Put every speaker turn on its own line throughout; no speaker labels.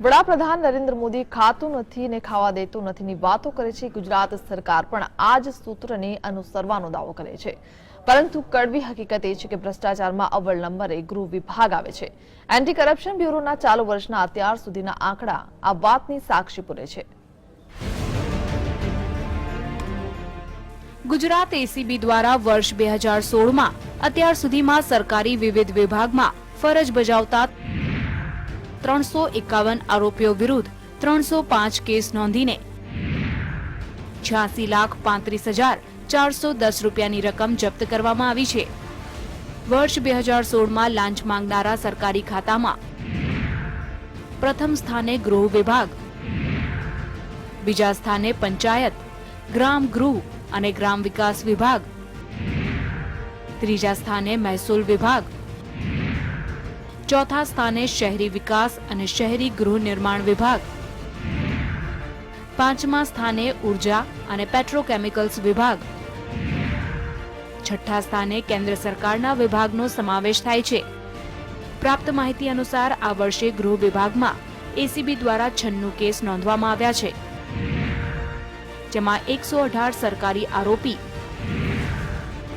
વડાપ્રધાન નરેન્દ્ર મોદી ખાતું નથી ને ખાવા દેતું નથીની વાતો કરે છે. ગુજરાત સરકાર પણ આ જ સૂત્રને અનુસરવાનો દાવો કરે છે, પરંતુ કડવી હકીકત એ છે કે ભ્રષ્ટાચારમાં અવ્વલ નંબરે ગૃહ વિભાગ આવે છે. એન્ટી કરપ્શન બ્યુરોના ચાલુ વર્ષના અત્યાર સુધીના આંકડા આ વાતની સાક્ષી પૂરે છે.
ગુજરાત એસીબી દ્વારા વર્ષ 2016માં અત્યાર સુધીમાં સરકારી વિવિધ વિભાગમાં ફરજ બજાવતા 351 આરોપીઓ વિરુદ્ધ 305 કેસ નોંધીને 86,35,410 રૂપિયાની રકમ જપ્ત કરવામાં આવી છે. વર્ષ 2016માં લાંચ માંગનારા સરકારી ખાતામાં પ્રથમ સ્થાને ગૃહ વિભાગ, બીજા સ્થાને પંચાયત, ગ્રામ ગૃહ અને ગ્રામ વિકાસ વિભાગ, ત્રીજા સ્થાને મહેસૂલ વિભાગ, ચોથા સ્થાને શહેરી વિકાસ અને શહેરી ગૃહ નિર્માણ વિભાગ, પાંચમા સ્થાને ઉર્જા અને પેટ્રોકેમિકલ્સ વિભાગ, છઠ્ઠા સ્થાને કેન્દ્ર સરકારના વિભાગનો સમાવેશ થાય છે. પ્રાપ્ત માહિતી અનુસાર આ વર્ષે ગૃહ વિભાગમાં એસીબી દ્વારા 96 કેસ નોંધવામાં આવ્યા છે, જેમાં 118 સરકારી આરોપી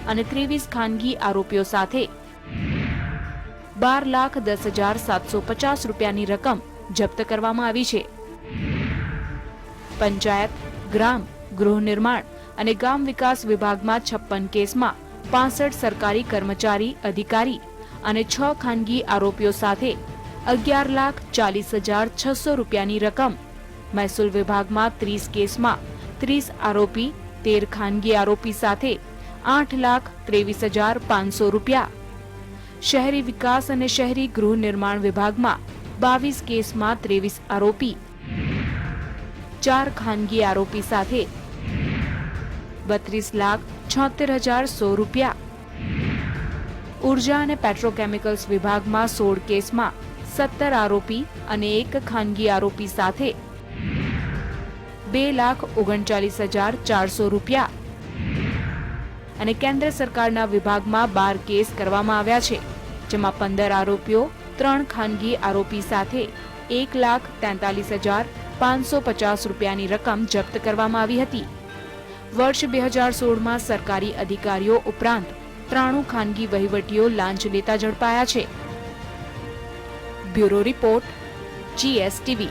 અને 23 ખાનગી આરોપીઓ સાથે 12,10,750 રૂપિયાની રકમ જપ્ત કરવામાં આવી છે. પંચાયત, ગ્રામ, ગૃહ નિર્માણ અને ગામ વિકાસ વિભાગમાં 56 કેસમાં 65 સરકારી કર્મચારી, અધિકારી અને 6 ખાનગી આરોપીઓ સાથે 11,40,600 રૂપિયાની રકમ, મહેસૂલ વિભાગમાં 30 કેસમાં 30 આરોપી, 13 ખાનગી આરોપી સાથે 8,23,500 રૂપિયા, શહેરી વિકાસ અને શહેરી ગૃહ નિર્માણ વિભાગમાં 22 કેસમાં 23 આરોપી, 4 ખાનગી આરોપી સાથે 32,76,100 રૂપિયા, ઉર્જા અને પેટ્રોકેમિકલ્સ વિભાગમાં 16 કેસમાં 17 આરોપી અને 1 ખાનગી આરોપી સાથે 2,39,400 રૂપિયા અને કેન્દ્ર સરકારના વિભાગમાં 12 કેસ કરવામાં આવ્યા છે, જેમાં 15 આરોપીઓ, 3 ખાનગી આરોપી સાથે 1,43,550 રૂપિયાની રકમ જપ્ત કરવામાં આવી હતી. વર્ષ 2016માં સરકારી અધિકારીઓ ઉપરાંત 93 ખાનગી વહીવટીઓ લાંચ લેતા ઝડપાયા છે. Bureau report, GSTV.